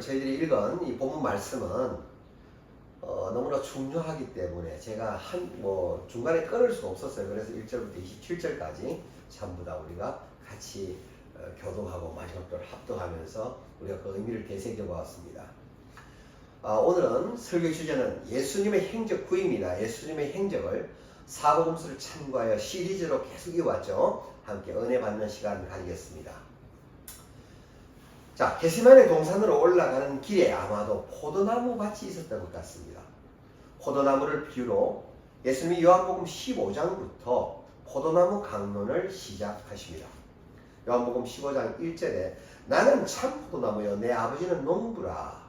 저희들이 읽은 이 본문 말씀은 너무나 중요하기 때문에 제가 중간에 끊을 수가 없었어요. 그래서 1절부터 27절까지 전부 다 우리가 같이 교독하고 마지막으로 합독하면서 우리가 그 의미를 되새겨 보았습니다. 오늘은 설교 주제는 예수님의 행적 9입니다. 예수님의 행적을 사복음서를 참고하여 시리즈로 계속 이어왔죠. 함께 은혜 받는 시간 가지겠습니다. 자, 게세마네 동산으로 올라가는 길에 아마도 포도나무 밭이 있었던 것 같습니다. 포도나무를 비유로 예수님이 요한복음 15장부터 포도나무 강론을 시작하십니다. 요한복음 15장 1절에 나는 참 포도나무요 내 아버지는 농부라.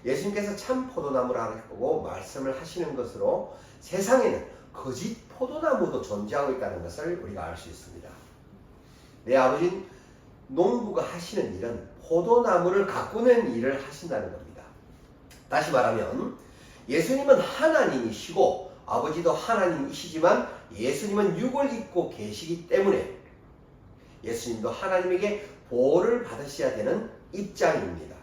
예수님께서 참 포도나무라고 말씀을 하시는 것으로 세상에는 거짓 포도나무도 존재하고 있다는 것을 우리가 알 수 있습니다. 내 아버지는 농부가 하시는 일은 포도나무를 가꾸는 일을 하신다는 겁니다. 다시 말하면 예수님은 하나님이시고 아버지도 하나님이시지만 예수님은 육을 입고 계시기 때문에 예수님도 하나님에게 보호를 받으셔야 되는 입장입니다.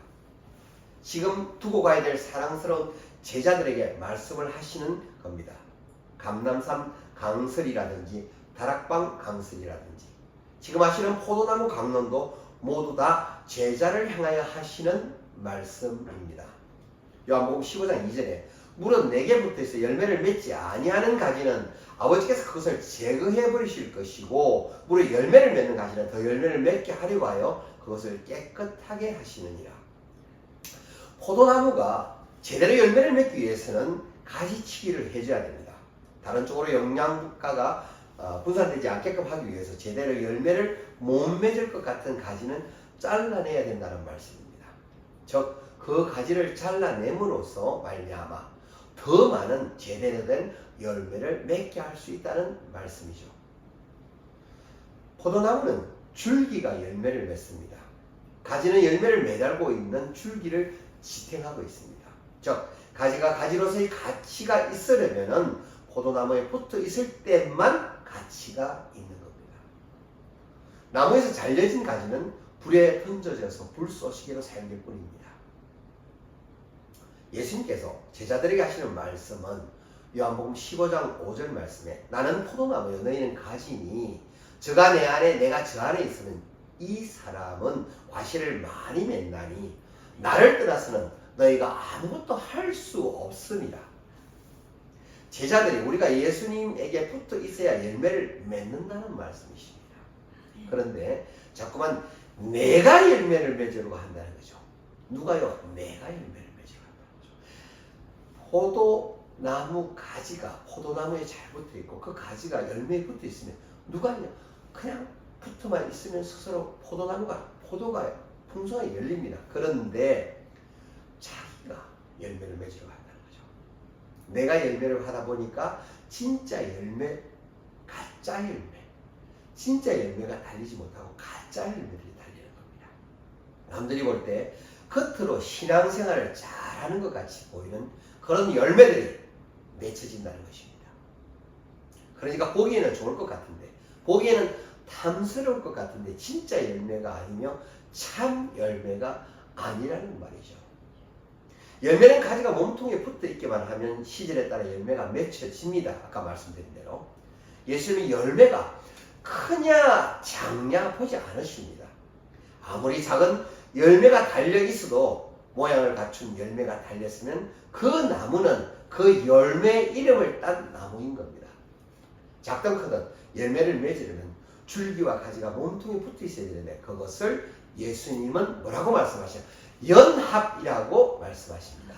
지금 두고 가야 될 사랑스러운 제자들에게 말씀을 하시는 겁니다. 감람산 강설이라든지 다락방 강설이라든지 지금 하시는 포도나무 강론도 모두 다 제자를 향하여 하시는 말씀입니다. 요한복음 15장 2절에 물은 내게 붙어있어 열매를 맺지 아니하는 가지는 아버지께서 그것을 제거해 버리실 것이고 물에 열매를 맺는 가지는 더 열매를 맺게 하려고 하여 그것을 깨끗하게 하시느니라. 포도나무가 제대로 열매를 맺기 위해서는 가지치기를 해줘야 됩니다. 다른 쪽으로 영양가가 분산되지 않게끔 하기 위해서 제대로 열매를 못 맺을 것 같은 가지는 잘라내야 된다는 말씀입니다. 즉 그 가지를 잘라냄으로써 말미암아 더 많은 제대로 된 열매를 맺게 할 수 있다는 말씀이죠. 포도나무는 줄기가 열매를 맺습니다. 가지는 열매를 매달고 있는 줄기를 지탱하고 있습니다. 즉 가지가 가지로서의 가치가 있으려면 포도나무에 붙어 있을 때만 가치가 있는 겁니다. 나무에서 잘려진 가지는 불에 던져져서 불쏘시개로 사용될 뿐입니다. 예수님께서 제자들에게 하시는 말씀은 요한복음 15장 5절 말씀에 나는 포도나무요 너희는 가지니 저가 내 안에 내가 저 안에 있으면 이 사람은 과실을 많이 맺나니 나를 떠나서는 너희가 아무것도 할 수 없습니다. 제자들이 우리가 예수님에게 붙어 있어야 열매를 맺는다는 말씀이십니다. 그런데 자꾸만 내가 열매를 맺으려고 한다는 거죠. 누가요? 내가 열매를 맺으려고 한다는 거죠. 포도나무 가지가 포도나무에 잘 붙어 있고 그 가지가 열매에 붙어 있으면 누가 그냥 붙어만 있으면 스스로 포도가 풍성하게 열립니다. 그런데 자기가 열매를 맺으려고 한다는 거죠. 내가 열매를 하다 보니까 진짜 열매, 가짜 열매, 진짜 열매가 달리지 못하고 가짜 열매들이 달리는 겁니다. 남들이 볼 때 겉으로 신앙생활을 잘하는 것 같이 보이는 그런 열매들이 맺혀진다는 것입니다. 그러니까 보기에는 좋을 것 같은데 보기에는 탐스러울 것 같은데 진짜 열매가 아니며 참 열매가 아니라는 말이죠. 열매는 가지가 몸통에 붙어 있기만 하면 시절에 따라 열매가 맺혀집니다. 아까 말씀드린 대로 예수님이 열매가 크냐 작냐 보지 않으십니다. 아무리 작은 열매가 달려 있어도 모양을 갖춘 열매가 달렸으면 그 나무는 그 열매 이름을 딴 나무인 겁니다. 작든 크든 열매를 맺으려면 줄기와 가지가 몸통에 붙어 있어야 되는데 그것을 예수님은 뭐라고 말씀하셔요? 연합이라고 말씀하십니다.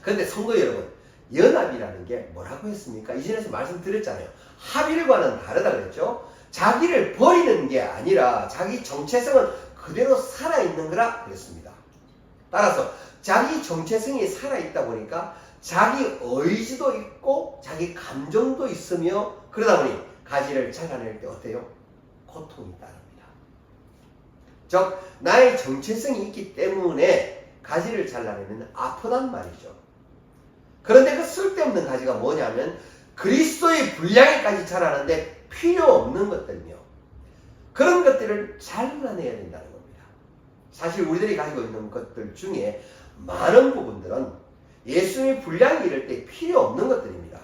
그런데 성도 여러분, 연합이라는 게 뭐라고 했습니까? 이전에서 말씀드렸잖아요. 합일과는 다르다 그랬죠? 자기를 버리는 게 아니라 자기 정체성은 그대로 살아있는 거라 그랬습니다. 따라서 자기 정체성이 살아있다 보니까 자기 의지도 있고 자기 감정도 있으며 그러다 보니 가지를 잘라낼 때 어때요? 고통이 따릅니다. 즉 나의 정체성이 있기 때문에 가지를 잘라내면 아프단 말이죠. 그런데 그 쓸데없는 가지가 뭐냐면 그리스도의 분량에까지 자라는데 필요 없는 것들이며 그런 것들을 잘라내야 된다는 겁니다. 사실 우리들이 가지고 있는 것들 중에 많은 부분들은 예수님의 분량이 이럴 때 필요 없는 것들입니다.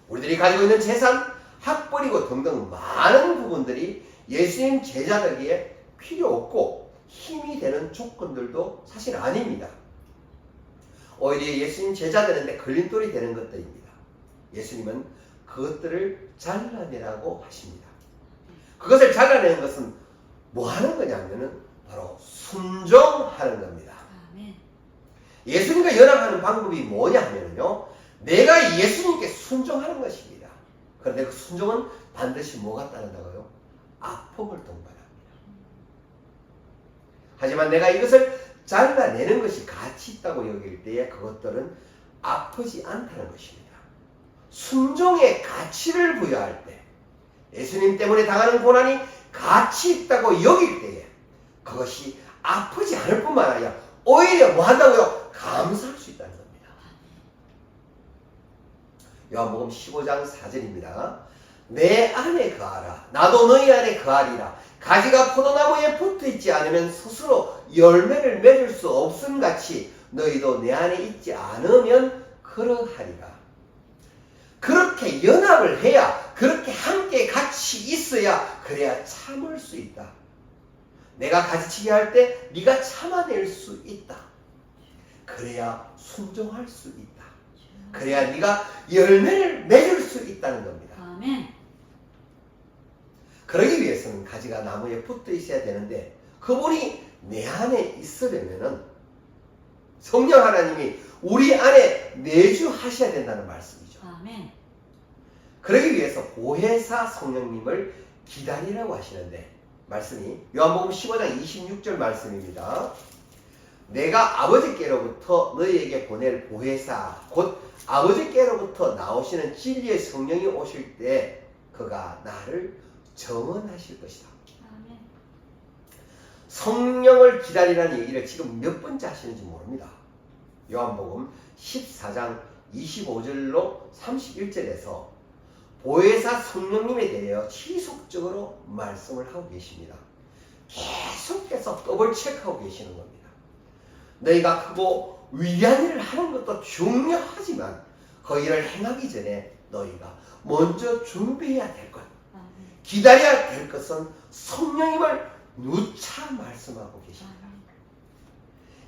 우리들이 가지고 있는 재산, 학벌이고 등등 많은 부분들이 예수님 제자들에게 필요 없고 힘이 되는 조건들도 사실 아닙니다. 오히려 예수님 제자들한테 걸림돌이 되는 것들입니다. 예수님은 그것들을 잘라내라고 하십니다. 그것을 잘라내는 것은 뭐 하는 거냐면은 바로 순종하는 겁니다. 예수님과 연합하는 방법이 뭐냐 하면요, 내가 예수님께 순종하는 것입니다. 그런데 그 순종은 반드시 뭐가 따른다고요? 아픔을 동반합니다. 하지만 내가 이것을 잘라내는 것이 가치 있다고 여길 때에 그것들은 아프지 않다는 것입니다. 순종의 가치를 부여할 때, 예수님 때문에 당하는 고난이 가치 있다고 여길 때에 그것이 아프지 않을 뿐만 아니라 오히려 뭐 한다고요? 감사할 수 있다는 겁니다. 요한복음 15장 4절입니다. 내 안에 거하라. 나도 너희 안에 거하리라. 가지가 포도나무에 붙어있지 않으면 스스로 열매를 맺을 수 없음 같이 너희도 내 안에 있지 않으면 그러하리라. 그렇게 연합을 해야, 그렇게 함께 같이 있어야 그래야 참을 수 있다. 내가 가지치기 할 때 네가 참아낼 수 있다. 그래야 순종할 수 있다. 그래야 네가 열매를 맺을 수 있다는 겁니다. 아멘. 그러기 위해서는 가지가 나무에 붙어 있어야 되는데 그분이 내 안에 있으려면은 성령 하나님이 우리 안에 내주하셔야 된다는 말씀이죠. 아멘. 그러기 위해서 보혜사 성령님을 기다리라고 하시는데 말씀이 요한복음 15장 26절 말씀입니다. 내가 아버지께로부터 너희에게 보낼 보혜사 곧 아버지께로부터 나오시는 진리의 성령이 오실 때 그가 나를 정언하실 것이다. 아멘. 성령을 기다리라는 얘기를 지금 몇 번째 하시는지 모릅니다. 요한복음 14장 25절로 31절에서 보혜사 성령님에 대하여 지속적으로 말씀을 하고 계십니다. 계속해서 더블 체크하고 계시는 겁니다. 너희가 크고 위대한 일을 하는 것도 중요하지만 그 일을 행하기 전에 너희가 먼저 준비해야 될 것, 기다려야 될 것은 성령님을 누차 말씀하고 계십니다.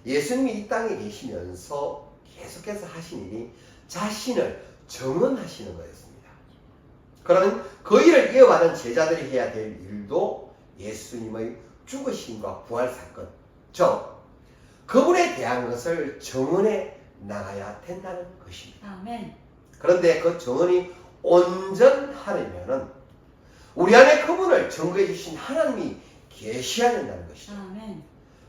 예수님이 이 땅에 계시면서 계속해서 하신 일이 자신을 정언하시는 거였습니다. 그러면 그 일을 이어받은 제자들이 해야 될 일도 예수님의 죽으심과 부활 사건, 즉 그분에 대한 것을 정언해 나가야 된다는 것입니다. 아멘. 그런데 그 정언이 온전하려면은 우리 안에 그분을 증거해 주신 하나님이 계셔야 된다는 것이죠. 아멘.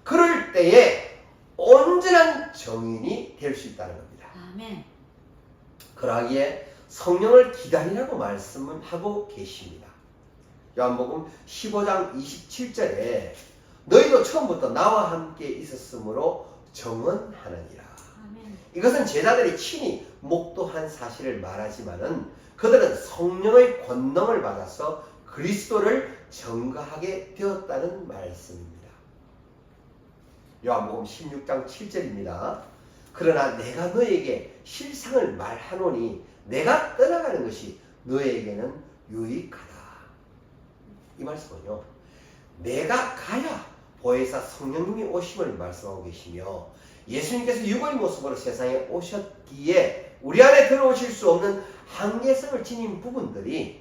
그럴 때에 온전한 정인이 될 수 있다는 겁니다. 아멘. 그러기에 성령을 기다리라고 말씀을 하고 계십니다. 요한복음 15장 27절에 너희도 처음부터 나와 함께 있었으므로 정언하느니라. 아멘. 이것은 제자들이 친히 목도한 사실을 말하지만은 그들은 성령의 권능을 받아서 그리스도를 증거하게 되었다는 말씀입니다. 요한복음 16장 7절입니다. 그러나 내가 너에게 실상을 말하노니 내가 떠나가는 것이 너에게는 유익하다. 이 말씀은요, 내가 가야 보혜사 성령님이 오심을 말씀하고 계시며 예수님께서 육의 모습으로 세상에 오셨기에 우리 안에 들어오실 수 없는 한계성을 지닌 부분들이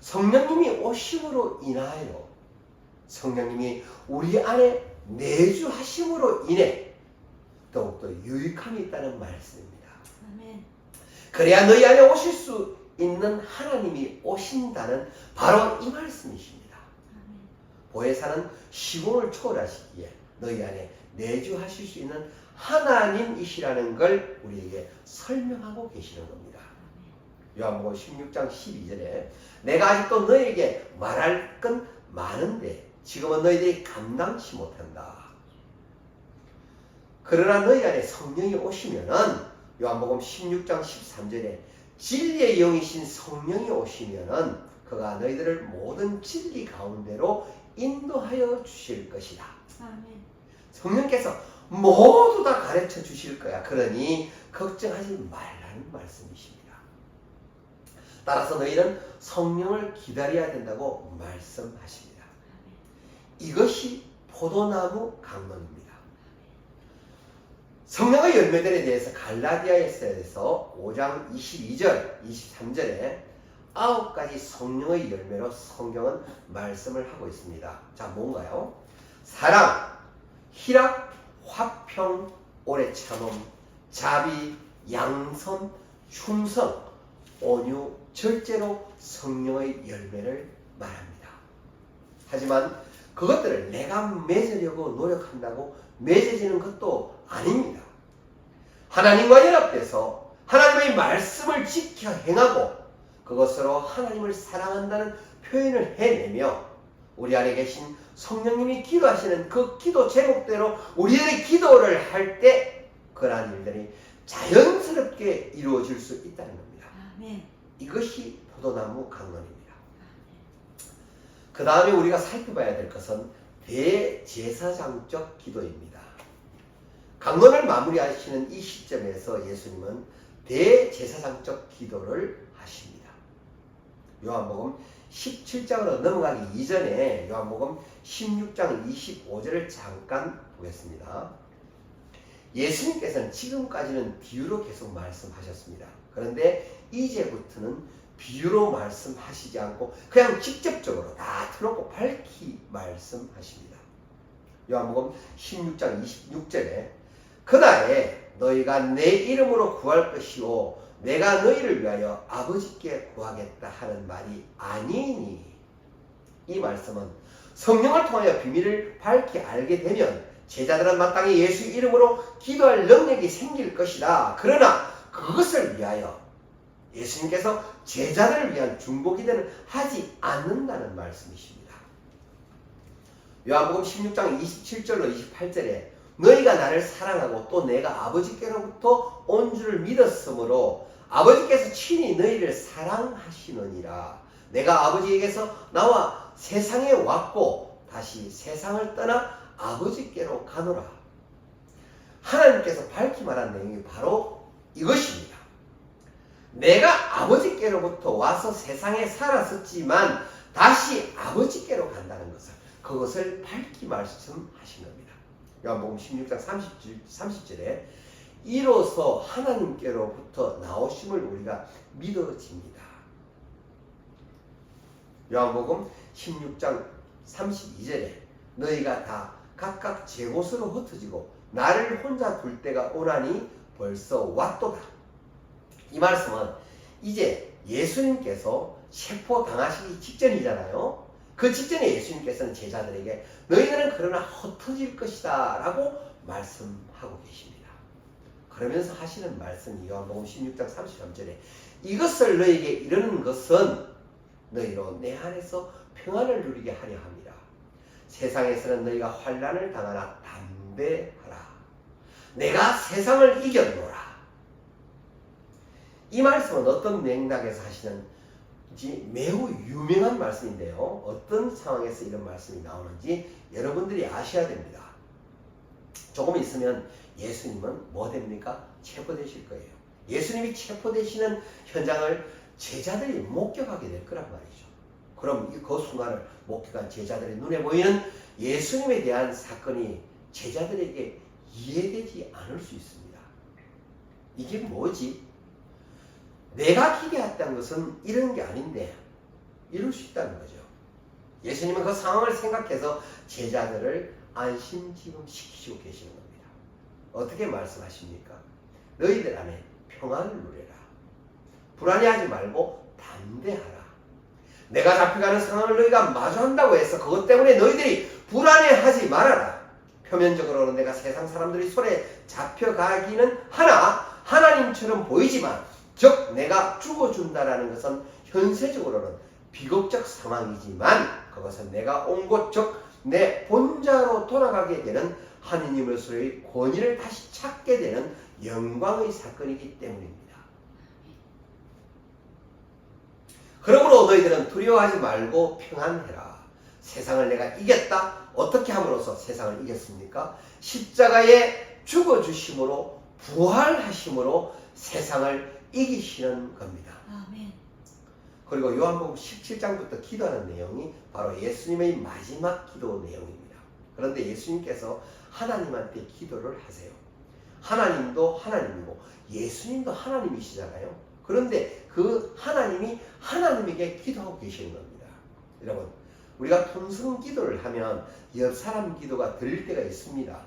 성령님이 오심으로 인하여 성령님이 우리 안에 내주하심으로 인해 더욱더 유익함이 있다는 말씀입니다. 아멘. 그래야 너희 안에 오실 수 있는 하나님이 오신다는 바로 이 말씀이십니다. 아멘. 보혜사는 시공을 초월하시기에 너희 안에 내주하실 수 있는 하나님이시라는 걸 우리에게 설명하고 계시는 겁니다. 요한복음 16장 12절에 내가 아직도 너희에게 말할 건 많은데 지금은 너희들이 감당치 못한다. 그러나 너희 안에 성령이 오시면은 요한복음 16장 13절에 진리의 영이신 성령이 오시면은 그가 너희들을 모든 진리 가운데로 인도하여 주실 것이다. 아멘. 성령께서 모두 다 가르쳐 주실 거야. 그러니 걱정하지 말라는 말씀이십니다. 따라서 너희는 성령을 기다려야 된다고 말씀하십니다. 이것이 포도나무 강론입니다. 성령의 열매들에 대해서 갈라디아에서 5장 22절, 23절에 9가지 성령의 열매로 성경은 말씀을 하고 있습니다. 자, 뭔가요? 사랑, 희락, 화평, 오래 참음, 자비, 양선, 충성, 온유, 절제로 성령의 열매를 말합니다. 하지만 그것들을 내가 맺으려고 노력한다고 맺어지는 것도 아닙니다. 하나님과 연합돼서 하나님의 말씀을 지켜 행하고 그것으로 하나님을 사랑한다는 표현을 해내며 우리 안에 계신 성령님이 기도하시는 그 기도 제목대로 우리들의 기도를 할 때 그러한 일들이 자연스럽게 이루어질 수 있다는 겁니다. 아멘. 이것이 포도나무 강론입니다. 그 다음에 우리가 살펴봐야 될 것은 대제사장적 기도입니다. 강론을 마무리하시는 이 시점에서 예수님은 대제사장적 기도를 하십니다. 요한복음 17장으로 넘어가기 이전에 요한복음 16장 25절을 잠깐 보겠습니다. 예수님께서는 지금까지는 비유로 계속 말씀하셨습니다. 그런데 이제부터는 비유로 말씀하시지 않고 그냥 직접적으로 다 틀어놓고 밝히 말씀하십니다. 요한복음 16장 26절에 그날에 너희가 내 이름으로 구할 것이요 내가 너희를 위하여 아버지께 구하겠다 하는 말이 아니니 이 말씀은 성령을 통하여 비밀을 밝히 알게 되면 제자들은 마땅히 예수 이름으로 기도할 능력이 생길 것이다. 그러나 그것을 위하여 예수님께서 제자들을 위한 중보기도는 하지 않는다는 말씀이십니다. 요한복음 16장 27절로 28절에 너희가 나를 사랑하고 또 내가 아버지께로부터 온 줄을 믿었으므로 아버지께서 친히 너희를 사랑하시느니라. 내가 아버지에게서 나와 세상에 왔고 다시 세상을 떠나 아버지께로 가노라. 하나님께서 밝히 말한 내용이 바로 이것입니다. 내가 아버지께로부터 와서 세상에 살았었지만 다시 아버지께로 간다는 것을 그것을 밝히 말씀하신 겁니다. 요한복음 16장 30절에 이로써 하나님께로부터 나오심을 우리가 믿어집니다. 요한복음 16장 32절에 너희가 다 각각 제 곳으로 흩어지고 나를 혼자 둘 때가 오나니 벌써 왔도다. 이 말씀은 이제 예수님께서 체포당하시기 직전이잖아요. 그 직전에 예수님께서는 제자들에게 너희들은 그러나 흩어질 것이다 라고 말씀하고 계십니다. 그러면서 하시는 말씀이 요한복음 16장 33절에 이것을 너희에게 이르는 것은 너희로 내 안에서 평안을 누리게 하려 함이라. 세상에서는 너희가 환난을 당하나 담대하라. 내가 세상을 이겼노라. 이 말씀은 어떤 맥락에서 하시는지 매우 유명한 말씀인데요. 어떤 상황에서 이런 말씀이 나오는지 여러분들이 아셔야 됩니다. 조금 있으면 예수님은 뭐 됩니까? 체포되실 거예요. 예수님이 체포되시는 현장을 제자들이 목격하게 될 거란 말이죠. 그럼 그 순간을 목격한 제자들의 눈에 보이는 예수님에 대한 사건이 제자들에게 이해되지 않을 수 있습니다. 이게 뭐지? 내가 기대했던 것은 이런 게 아닌데 이럴 수 있다는 거죠. 예수님은 그 상황을 생각해서 제자들을 안심지금 시키시고 계시는 겁니다. 어떻게 말씀하십니까? 너희들 안에 평안을 누려라. 불안해하지 말고 담대하라. 내가 잡혀가는 상황을 너희가 마주한다고 해서 그것 때문에 너희들이 불안해하지 말아라. 표면적으로는 내가 세상 사람들이 손에 잡혀가기는 하나 하나님처럼 보이지만 즉 내가 죽어준다라는 것은 현세적으로는 비극적 상황이지만 그것은 내가 온 곳 즉 내 본자로 돌아가게 되는 하느님으로서의 권위를 다시 찾게 되는 영광의 사건이기 때문입니다. 그러므로 너희들은 두려워하지 말고 평안해라. 세상을 내가 이겼다. 어떻게 함으로써 세상을 이겼습니까? 십자가에 죽어주심으로 부활하심으로 세상을 이기시는 겁니다. 아멘. 그리고 요한복음 17장부터 기도하는 내용이 바로 예수님의 마지막 기도 내용입니다. 그런데 예수님께서 하나님한테 기도를 하세요. 하나님도 하나님이고 예수님도 하나님이시잖아요. 그런데 그 하나님이 하나님에게 기도하고 계시는 겁니다. 여러분, 우리가 통성 기도를 하면 옆 사람 기도가 들릴 때가 있습니다.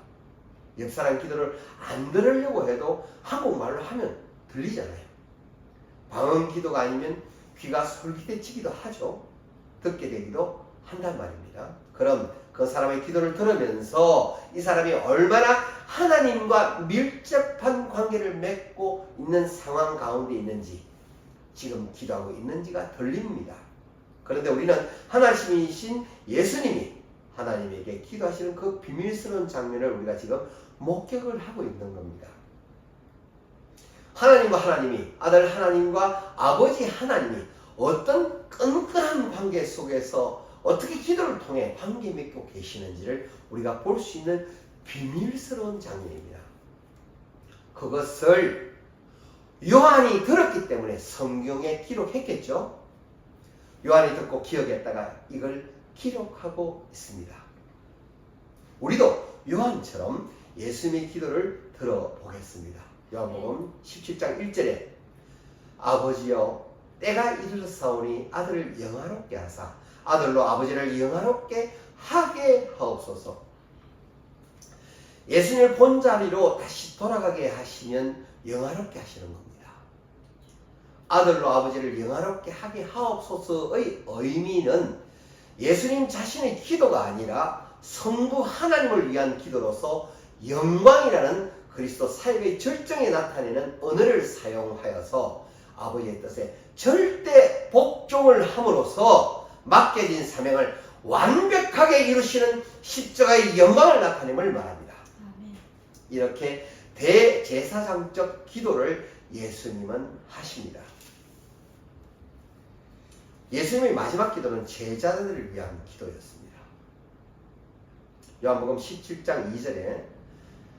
옆 사람 기도를 안 들으려고 해도 한국말로 하면 들리잖아요. 방언 기도가 아니면 귀가 솔깃해지기도 하죠. 듣게 되기도 한단 말입니다. 그럼 그 사람의 기도를 들으면서 이 사람이 얼마나 하나님과 밀접한 관계를 맺고 있는 상황 가운데 있는지, 지금 기도하고 있는지가 들립니다. 그런데 우리는 하나님이신 예수님이 하나님에게 기도하시는 그 비밀스러운 장면을 우리가 지금 목격을 하고 있는 겁니다. 하나님과 하나님이, 아들 하나님과 아버지 하나님이 어떤 끈끈한 관계 속에서 어떻게 기도를 통해 관계 맺고 계시는지를 우리가 볼 수 있는 비밀스러운 장면입니다. 그것을 요한이 들었기 때문에 성경에 기록했겠죠. 요한이 듣고 기억했다가 이걸 기록하고 있습니다. 우리도 요한처럼 예수님의 기도를 들어보겠습니다. 요한복음 17장 1절에 아버지여 때가 이르렀사오니 아들을 영화롭게 하사 아들로 아버지를 영화롭게 하게 하옵소서. 예수님을 본자리로 다시 돌아가게 하시면 영화롭게 하시는 겁니다. 아들로 아버지를 영화롭게 하게 하옵소서의 의미는 예수님 자신의 기도가 아니라 성부 하나님을 위한 기도로서 영광이라는 그리스도 사역의 절정에 나타내는 언어를 사용하여서 아버지의 뜻에 절대 복종을 함으로써 맡겨진 사명을 완벽하게 이루시는 십자가의 영광을 나타냄을 말합니다. 아멘. 이렇게 대제사장적 기도를 예수님은 하십니다. 예수님의 마지막 기도는 제자들을 위한 기도였습니다. 요한복음 17장 2절에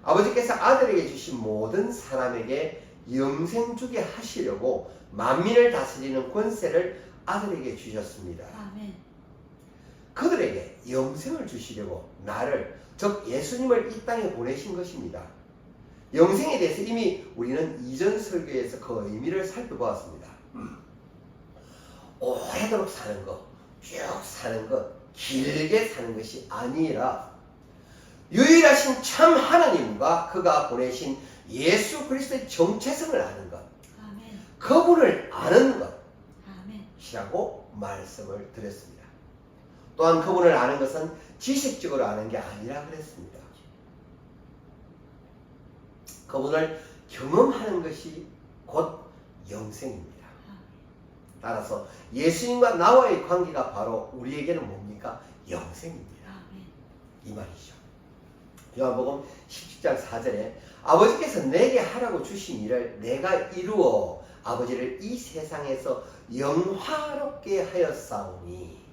아버지께서 아들에게 주신 모든 사람에게 영생 주게 하시려고 만민을 다스리는 권세를 아들에게 주셨습니다. 아멘. 그들에게 영생을 주시려고 나를, 즉 예수님을 이 땅에 보내신 것입니다. 영생에 대해서 이미 우리는 이전 설교에서 그 의미를 살펴보았습니다. 오래도록 사는 것, 쭉 사는 것, 길게 사는 것이 아니라 유일하신 참 하나님과 그가 보내신 예수 그리스도의 정체성을 아는 것, 아멘. 그분을 아는 아멘. 것이라고 말씀을 드렸습니다. 또한 그분을 아는 것은 지식적으로 아는 게 아니라 그랬습니다. 그분을 경험하는 것이 곧 영생입니다. 따라서 예수님과 나와의 관계가 바로 우리에게는 뭡니까? 영생입니다. 아멘. 이 말이죠. 요한복음 17장 4절에 아버지께서 내게 하라고 주신 일을 내가 이루어 아버지를 이 세상에서 영화롭게 하였사오니,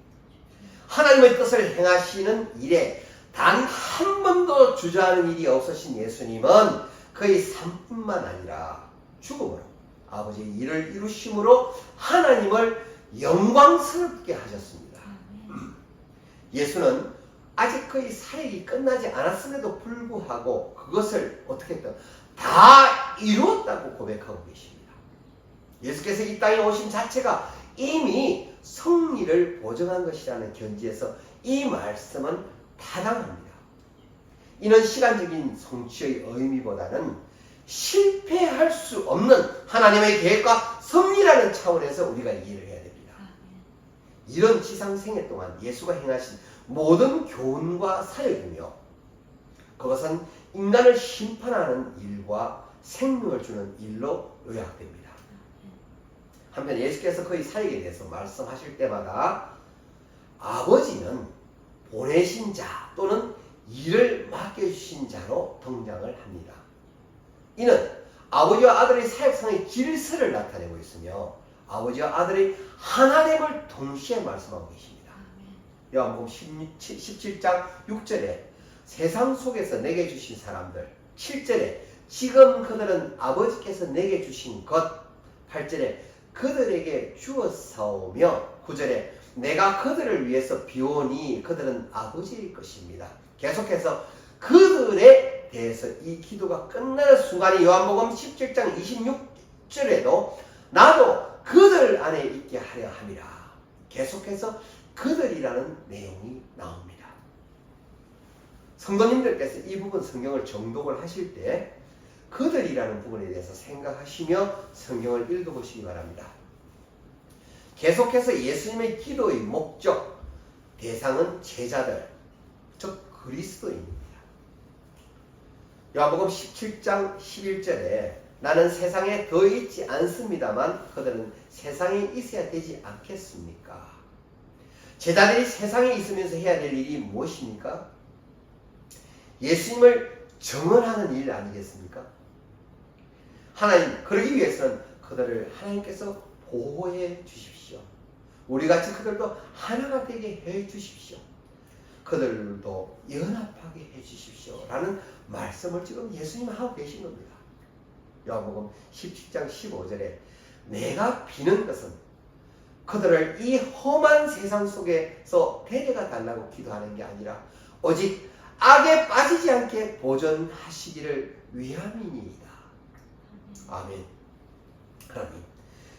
하나님의 뜻을 행하시는 일에 단 한 번도 주저하는 일이 없으신 예수님은 그의 삶뿐만 아니라 죽음으로 아버지의 일을 이루심으로 하나님을 영광스럽게 하셨습니다. 아멘. 예수는 아직 그의 사역이 끝나지 않았음에도 불구하고 그것을 어떻게 했다? 다 이루었다고 고백하고 계십니다. 예수께서 이 땅에 오신 자체가 이미 승리를 보증한 것이라는 견지에서 이 말씀은 타당합니다. 이는 시간적인 성취의 의미보다는 실패할 수 없는 하나님의 계획과 섭리라는 차원에서 우리가 이해를 해야 됩니다. 이런 지상생애 동안 예수가 행하신 모든 교훈과 사역이며 그것은 인간을 심판하는 일과 생명을 주는 일로 요약됩니다. 한편 예수께서 그의 사역에 대해서 말씀하실 때마다 아버지는 보내신 자 또는 일을 맡겨주신 자로 등장을 합니다. 이는 아버지와 아들의 사역상의 질서를 나타내고 있으며 아버지와 아들의 하나됨을 동시에 말씀하고 계십니다. 요한복음 17장 6절에 세상 속에서 내게 주신 사람들, 7절에 지금 그들은 아버지께서 내게 주신 것, 8절에 그들에게 주었사오며 9절에 내가 그들을 위해서 비오니 그들은 아버지일 것입니다. 계속해서 그들에 대해서 이 기도가 끝나는 순간이 요한복음 17장 26절에도 나도 그들 안에 있게 하려 함이라. 계속해서 그들이라는 내용이 나옵니다. 성도님들께서 이 부분 성경을 정독을 하실 때 그들이라는 부분에 대해서 생각하시며 성경을 읽어보시기 바랍니다. 계속해서 예수님의 기도의 목적, 대상은 제자들, 즉 그리스도인입니다. 요한복음 17장 11절에 나는 세상에 더 있지 않습니다만 그들은 세상에 있어야 되지 않겠습니까? 제자들이 세상에 있으면서 해야 될 일이 무엇입니까? 예수님을 증언하는 일 아니겠습니까? 하나님, 그러기 위해서는 그들을 하나님께서 보호해 주십시오. 우리같이 그들도 하나가 되게 해 주십시오. 그들도 연합하게 해 주십시오. 라는 말씀을 지금 예수님은 하고 계신 겁니다. 요한복음 17장 15절에 내가 비는 것은 그들을 이 험한 세상 속에서 데려가 달라고 기도하는 게 아니라 오직 악에 빠지지 않게 보존하시기를 위함이니이다. 아멘. 하나님,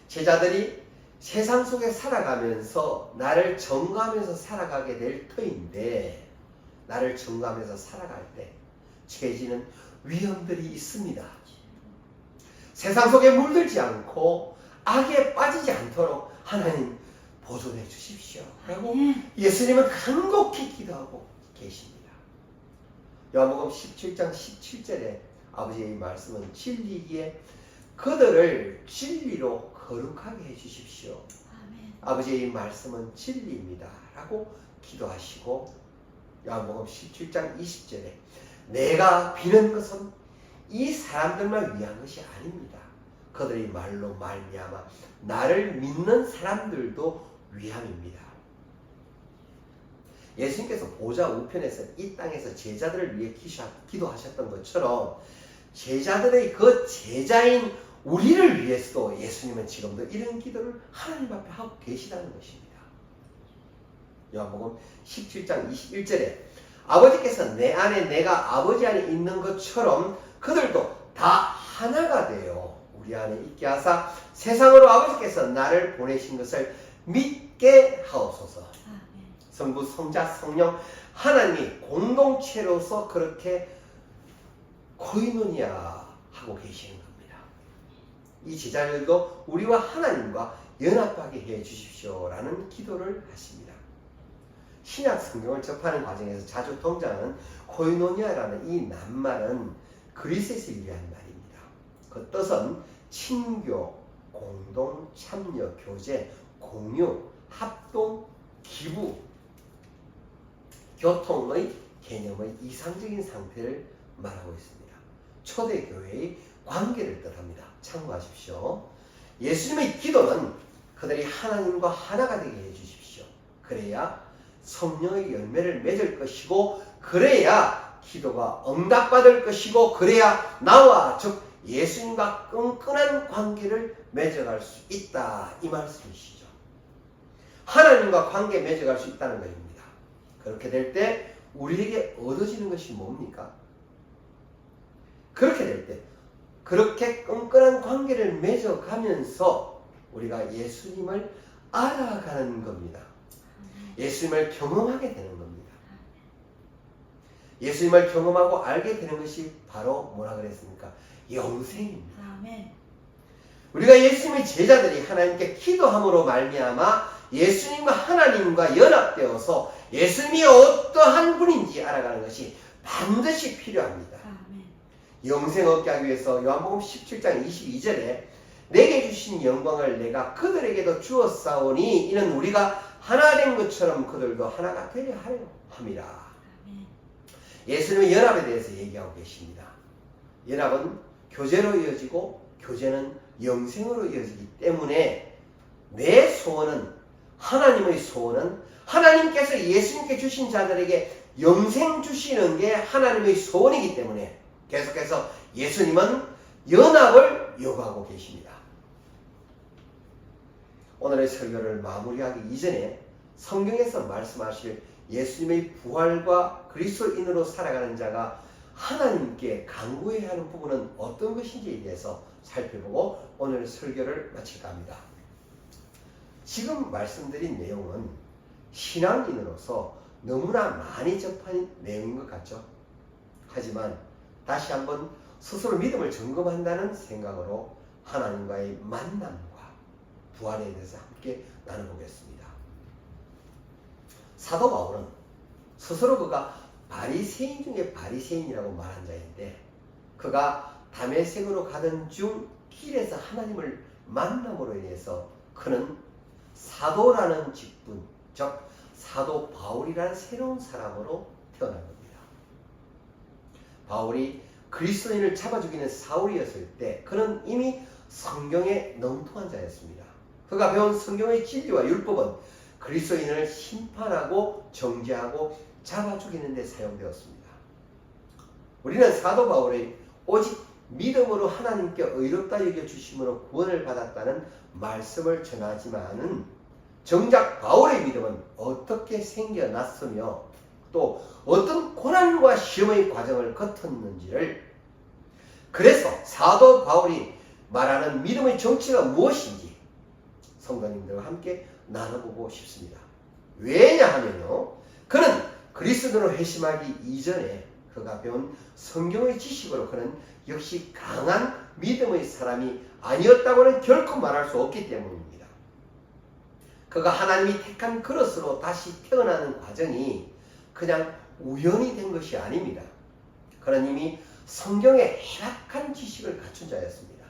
제자들이 세상 속에 살아가면서 나를 증거하면서 살아가게 될 터인데 나를 증거하면서 살아갈 때 처해지는 위험들이 있습니다. 세상 속에 물들지 않고 악에 빠지지 않도록 하나님 보존해 주십시오. 라고 예수님은 간곡히 기도하고 계십니다. 요한복음 17장 17절에 아버지의 말씀은 진리기에 그들을 진리로 거룩하게 해주십시오. 아멘. 아버지의 말씀은 진리입니다. 라고 기도하시고 요한복음 17장 20절에 내가 비는 것은 이 사람들만 위한 것이 아닙니다. 그들의 말로 말미암아 나를 믿는 사람들도 위함입니다. 예수님께서 보좌 우편에서 이 땅에서 제자들을 위해 기도하셨던 것처럼 제자들의 그 제자인 우리를 위해서도 예수님은 지금도 이런 기도를 하나님 앞에 하고 계시다는 것입니다. 요한복음 17장 21절에 아버지께서 내 안에 내가 아버지 안에 있는 것처럼 그들도 다 하나가 되어 우리 안에 있게 하사 세상으로 아버지께서 나를 보내신 것을 믿게 하옵소서. 성부, 성자, 성령 하나님이 공동체로서 그렇게 코이노니아 하고 계시는 겁니다. 이 제자들도 우리와 하나님과 연합하게 해 주십시오라는 기도를 하십니다. 신약 성경을 접하는 과정에서 자주 등장하는 코이노니아라는 이 낱말은 그리스에서 유래한 말입니다. 그 뜻은 친교, 공동, 참여, 교제, 공유, 합동, 기부, 교통의 개념의 이상적인 상태를 말하고 있습니다. 초대교회의 관계를 뜻합니다. 참고하십시오. 예수님의 기도는 그들이 하나님과 하나가 되게 해주십시오. 그래야 성령의 열매를 맺을 것이고 그래야 기도가 응답받을 것이고 그래야 나와 즉 예수님과 끈끈한 관계를 맺어갈 수 있다. 이 말씀이시죠. 하나님과 관계 맺어갈 수 있다는 것입니다. 그렇게 될 때 우리에게 얻어지는 것이 뭡니까? 그렇게 될 때 그렇게 끈끈한 관계를 맺어가면서 우리가 예수님을 알아가는 겁니다. 예수님을 경험하게 되는 겁니다. 예수님을 경험하고 알게 되는 것이 바로 뭐라 그랬습니까? 영생입니다. 아멘. 우리가 예수님의 제자들이 하나님께 기도함으로 말미암아 예수님과 하나님과 연합되어서 예수님이 어떠한 분인지 알아가는 것이 반드시 필요합니다. 아멘. 영생 얻게 하기 위해서 요한복음 17장 22절에 내게 주신 영광을 내가 그들에게도 주었사오니 이는 우리가 하나 된 것처럼 그들도 하나가 되려 하려 함이라. 아멘. 예수님의 연합에 대해서 얘기하고 계십니다. 연합은 교제로 이어지고 교제는 영생으로 이어지기 때문에 내 소원은 하나님의 소원은 하나님께서 예수님께 주신 자들에게 영생 주시는 게 하나님의 소원이기 때문에 계속해서 예수님은 연합을 요구하고 계십니다. 오늘의 설교를 마무리하기 이전에 성경에서 말씀하실 예수님의 부활과 그리스도인으로 살아가는 자가 하나님께 간구해야 하는 부분은 어떤 것인지에 대해서 살펴보고 오늘 설교를 마칠까 합니다. 지금 말씀드린 내용은 신앙인으로서 너무나 많이 접한 내용인 것 같죠? 하지만 다시 한번 스스로 믿음을 점검한다는 생각으로 하나님과의 만남과 부활에 대해서 함께 나눠보겠습니다. 사도 바울은 스스로 그가 바리새인 중에 바리새인이라고 말한 자인데 그가 다메섹으로 가던 중 길에서 하나님을 만남으로 인해서 그는 사도라는 직분, 즉 사도 바울이라는 새로운 사람으로 태어난 겁니다. 바울이 그리스도인을 잡아 죽이는 사울이었을 때 그는 이미 성경에 능통한 자였습니다. 그가 배운 성경의 진리와 율법은 그리스도인을 심판하고 정죄하고 잡아 죽이는 데 사용되었습니다. 우리는 사도 바울의 오직 믿음으로 하나님께 의롭다 여겨주심으로 구원을 받았다는 말씀을 전하지만은 정작 바울의 믿음은 어떻게 생겨났으며 또 어떤 고난과 시험의 과정을 거쳤는지를, 그래서 사도 바울이 말하는 믿음의 정체가 무엇인지 성도님들과 함께 나눠보고 싶습니다. 왜냐하면요, 그는 그리스도로 회심하기 이전에 그가 배운 성경의 지식으로 그는 역시 강한 믿음의 사람이 아니었다고는 결코 말할 수 없기 때문입니다. 그가 하나님이 택한 그릇으로 다시 태어나는 과정이 그냥 우연이 된 것이 아닙니다. 그는 이미 성경의 해박한 지식을 갖춘 자였습니다.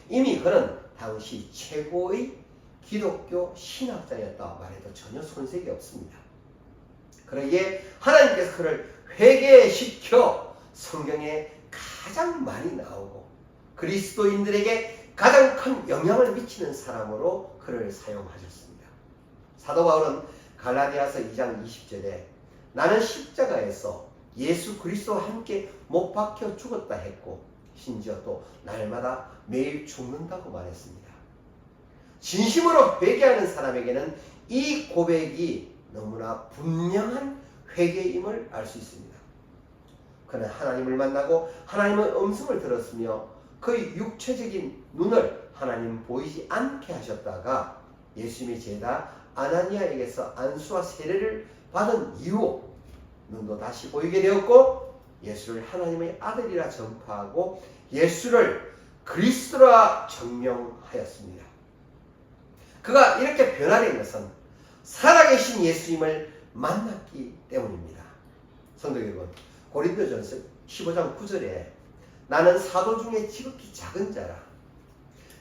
이미 그는 당시 최고의 기독교 신학자였다 말해도 전혀 손색이 없습니다. 그러기에 하나님께서 그를 회개시켜 성경에 가장 많이 나오고 그리스도인들에게 가장 큰 영향을 미치는 사람으로 그를 사용하셨습니다. 사도 바울은 갈라디아서 2장 20절에 나는 십자가에서 예수 그리스도와 함께 못 박혀 죽었다 했고 심지어 또 날마다 매일 죽는다고 말했습니다. 진심으로 회개하는 사람에게는 이 고백이 너무나 분명한 회개임을 알 수 있습니다. 그는 하나님을 만나고 하나님의 음성을 들었으며 그의 육체적인 눈을 하나님 보이지 않게 하셨다가 예수님의 제자 아나니아에게서 안수와 세례를 받은 이후 눈도 다시 보이게 되었고 예수를 하나님의 아들이라 전파하고 예수를 그리스도라 증명하였습니다. 그가 이렇게 변화된 것은 살아계신 예수님을 만났기 때문입니다. 성도 여러분, 고린도전서 15장 9절에 나는 사도 중에 지극히 작은 자라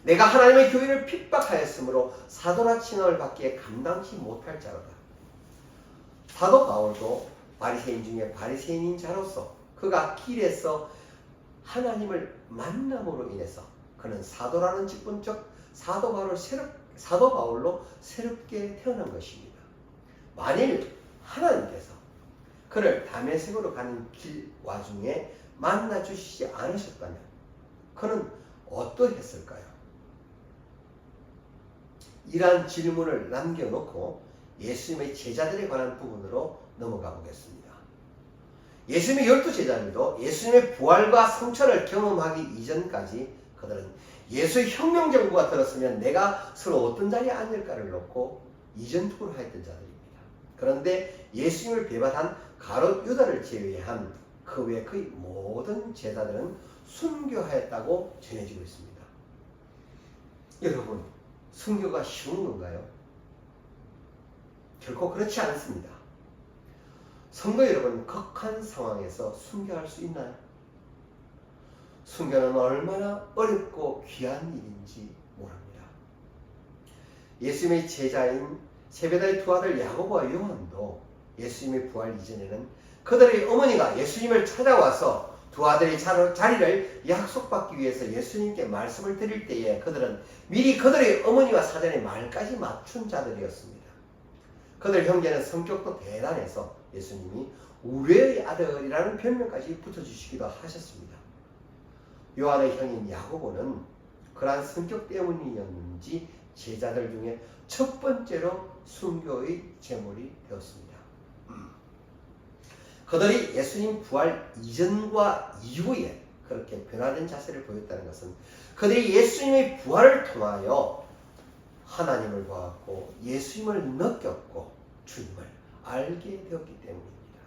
내가 하나님의 교회를 핍박하였으므로 사도라 칭함을 받기에 감당치 못할 자로다. 사도 바울도 바리새인 중에 바리새인인 자로서 그가 길에서 하나님을 만남으로 인해서 그는 사도라는 직분, 즉 사도 바울로 새롭게 태어난 것입니다. 만일 하나님께서 그를 다메섹으로 가는 길 와중에 만나 주시지 않으셨다면 그는 어떠했을까요? 이러한 질문을 남겨놓고 예수님의 제자들에 관한 부분으로 넘어가 보겠습니다. 예수님의 12제자들도 예수님의 부활과 성천을 경험하기 이전까지 그들은 예수의 혁명정부가 들었으면 내가 서로 어떤 자리에 앉을까를 놓고 이전투구를 하였던 자들입니다. 그런데 예수님을 배반한 가롯 유다를 제외한 그 외 거의 모든 제자들은 순교하였다고 전해지고 있습니다. 여러분, 순교가 쉬운 건가요? 결코 그렇지 않습니다. 성도 여러분, 극한 상황에서 순교할 수 있나요? 순교는 얼마나 어렵고 귀한 일인지 모릅니다. 예수님의 제자인 세베다의 두 아들 야고보와 요한도 예수님의 부활 이전에는 그들의 어머니가 예수님을 찾아와서 두 아들의 자리를 약속받기 위해서 예수님께 말씀을 드릴 때에 그들은 미리 그들의 어머니와 사전에 말까지 맞춘 자들이었습니다. 그들 형제는 성격도 대단해서 예수님이 우레의 아들이라는 별명까지 붙여주시기도 하셨습니다. 요한의 형인 야고보는 그러한 성격 때문이었는지 제자들 중에 첫 번째로 순교의 제물이 되었습니다. 그들이 예수님 부활 이전과 이후에 그렇게 변화된 자세를 보였다는 것은 그들이 예수님의 부활을 통하여 하나님을 보았고 예수님을 느꼈고 주님을 알게 되었기 때문입니다.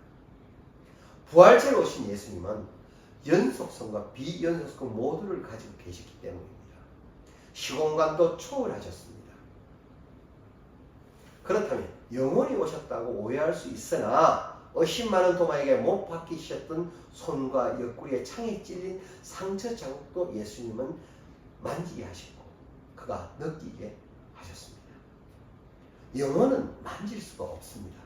부활체로 오신 예수님은 연속성과 비연속성 모두를 가지고 계시기 때문입니다. 시공간도 초월하셨습니다. 그렇다면 영원히 오셨다고 오해할 수 있으나 의심 많은 도마에게 못 박히셨던 손과 옆구리에 창에 찔린 상처 자국도 예수님은 만지게 하시고 그가 느끼게 하셨습니다. 영혼은 만질 수가 없습니다.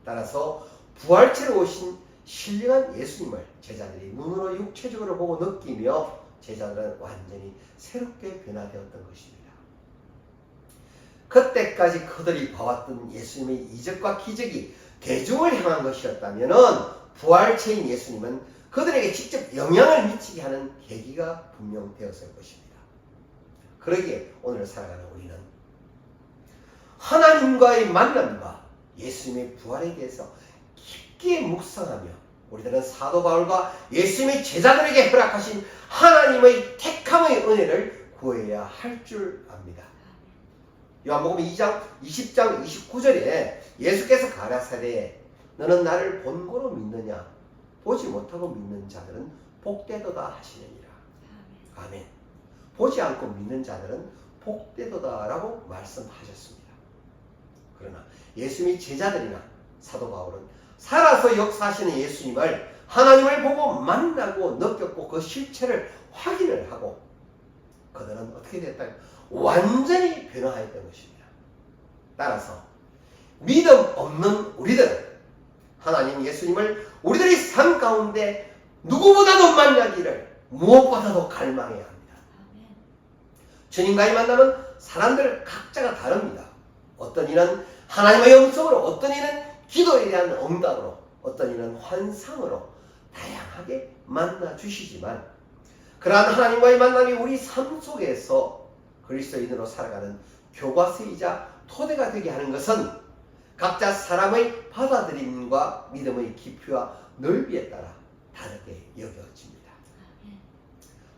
따라서 부활체로 오신 신령한 예수님을 제자들이 눈으로 육체적으로 보고 느끼며 제자들은 완전히 새롭게 변화되었던 것입니다. 그때까지 그들이 봐왔던 예수님의 이적과 기적이 대중을 향한 것이었다면 부활체인 예수님은 그들에게 직접 영향을 미치게 하는 계기가 분명 되었을 것입니다. 그러기에 오늘 살아가는 우리는 하나님과의 만남과 예수님의 부활에 대해서 깊게 묵상하며 우리들은 사도 바울과 예수님의 제자들에게 허락하신 하나님의 택함의 은혜를 구해야 할 줄 압니다. 요한복음 2장 20장 29절에 예수께서 가라사대 너는 나를 본고로 믿느냐 보지 못하고 믿는 자들은 복되도다 하시느니라. 아멘. 보지 않고 믿는 자들은 복되도다 라고 말씀하셨습니다. 그러나 예수님의 제자들이나 사도 바울은 살아서 역사하시는 예수님을 하나님을 보고 만나고 느꼈고 그 실체를 확인을 하고 그들은 어떻게 됐다? 완전히 변화했던 것입니다. 따라서 믿음 없는 우리들은 하나님 예수님을 우리들의 삶 가운데 누구보다도 만나기를 무엇보다도 갈망해야 합니다. 주님과의 만남은 사람들 각자가 다릅니다. 어떤 이는 하나님의 음성으로, 어떤 이는 기도에 대한 응답으로, 어떤 이는 환상으로 다양하게 만나 주시지만 그러한 하나님과의 만남이 우리 삶 속에서 그리스도인으로 살아가는 교과서이자 토대가 되게 하는 것은 각자 사람의 받아들임과 믿음의 깊이와 넓이에 따라 다르게 여겨집니다.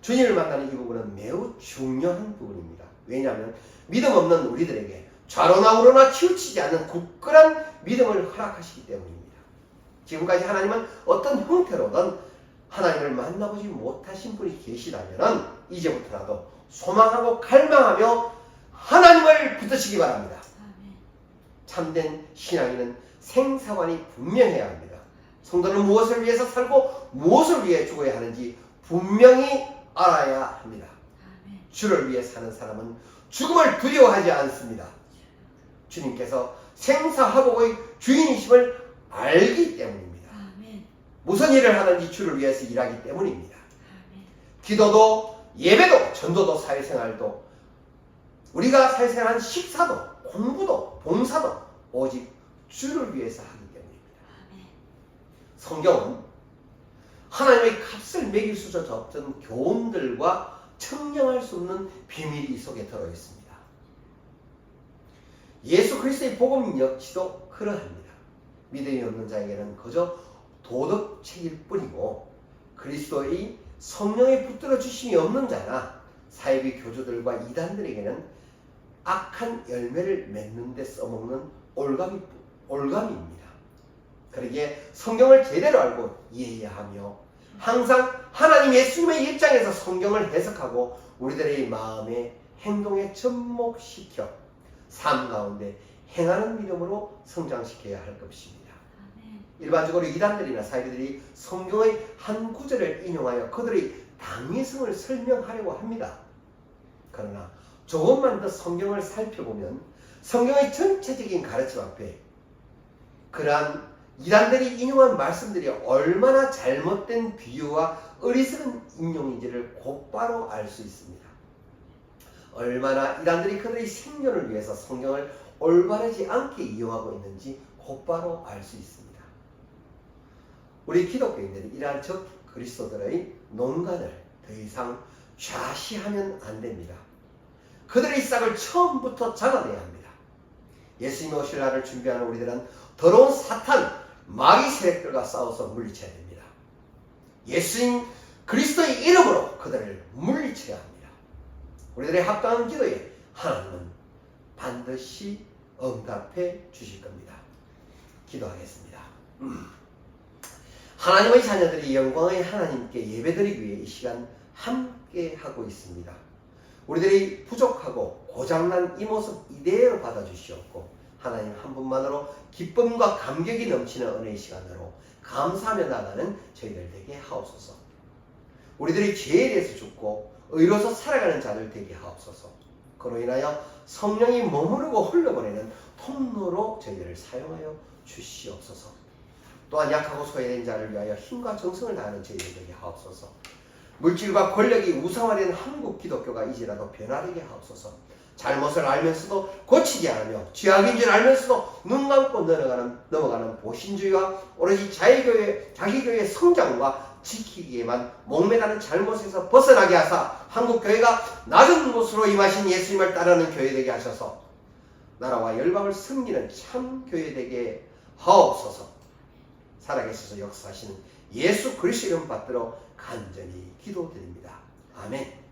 주님을 만나는 이 부분은 매우 중요한 부분입니다. 왜냐하면 믿음 없는 우리들에게 좌로나 우로나 치우치지 않는 굳건한 믿음을 허락하시기 때문입니다. 지금까지 하나님은 어떤 형태로든 하나님을 만나보지 못하신 분이 계시다면 이제부터라도 소망하고 갈망하며 하나님을 붙드시기 바랍니다. 참된 신앙인은 생사관이 분명해야 합니다. 성도는 무엇을 위해서 살고 무엇을 위해 죽어야 하는지 분명히 알아야 합니다. 주를 위해 사는 사람은 죽음을 두려워하지 않습니다. 주님께서 생사화복의 주인이심을 알기 때문입니다. 무슨 일을 하든지 주를 위해서 일하기 때문입니다. 기도도 예배도 전도도 사회생활도 우리가 사회생활한 식사도 공부도 봉사도 오직 주를 위해서 하기 때문입니다. 성경은 하나님의 값을 매길 수조차 없던 교훈들과 청량할 수 없는 비밀이 이 속에 들어있습니다. 예수 그리스도의 복음 역시도 그러합니다. 믿음이 없는 자에게는 그저 도덕책일 뿐이고 그리스도의 성령에 붙들어 주심이 없는 자나 사이비 교주들과 이단들에게는 악한 열매를 맺는 데 써먹는 올감입니다. 그러기에 성경을 제대로 알고 이해해야 하며 항상 하나님 예수님의 입장에서 성경을 해석하고 우리들의 마음에 행동에 접목시켜 삶 가운데 행하는 믿음으로 성장시켜야 할 것입니다. 일반적으로 이단들이나 사이비들이 성경의 한 구절을 인용하여 그들의 당위성을 설명하려고 합니다. 그러나 조금만 더 성경을 살펴보면 성경의 전체적인 가르침 앞에 그러한 이단들이 인용한 말씀들이 얼마나 잘못된 비유와 어리석은 인용인지를 곧바로 알 수 있습니다. 얼마나 이단들이 그들의 생존을 위해서 성경을 올바르지 않게 이용하고 있는지 곧바로 알 수 있습니다. 우리 기독교인들이 이러한 적 그리스도들의 논관을 더 이상 좌시하면 안 됩니다. 그들의 싹을 처음부터 잡아내야 합니다. 예수님이 오실 날을 준비하는 우리들은 더러운 사탄, 마귀 세력들과 싸워서 물리쳐야 됩니다. 예수님 그리스도의 이름으로 그들을 물리쳐야 합니다. 우리들의 합당한 기도에 하나님은 반드시 응답해 주실 겁니다. 기도하겠습니다. 하나님의 자녀들이 영광의 하나님께 예배드리기 위해 이 시간 함께 하고 있습니다. 우리들이 부족하고 고장난 이 모습 이대로 받아주시옵고 하나님 한 분만으로 기쁨과 감격이 넘치는 은혜의 시간으로 감사하며 나가는 저희들 되게 하옵소서. 우리들이 죄에 대해서 죽고 의로서 살아가는 자들 되게 하옵소서. 그로 인하여 성령이 머무르고 흘러보내는 통로로 저희들을 사용하여 주시옵소서. 또한 약하고 소외된 자를 위하여 힘과 정성을 다하는 저희들 되게 하옵소서. 물질과 권력이 우상화된 한국 기독교가 이제라도 변화되게 하옵소서. 잘못을 알면서도 고치지 않으며 죄악인 줄 알면서도 눈 감고 넘어가는 보신주의와 오로지 자기교회의 성장과 지키기에만 목매다는 잘못에서 벗어나게 하사 한국교회가 낮은 곳으로 임하신 예수님을 따르는 교회 되게 하셔서 나라와 열방을 섬기는 참 교회 되게 하옵소서. 살아계셔서 역사하시는 예수 그리스도 이름 받들어 간절히 기도드립니다. 아멘.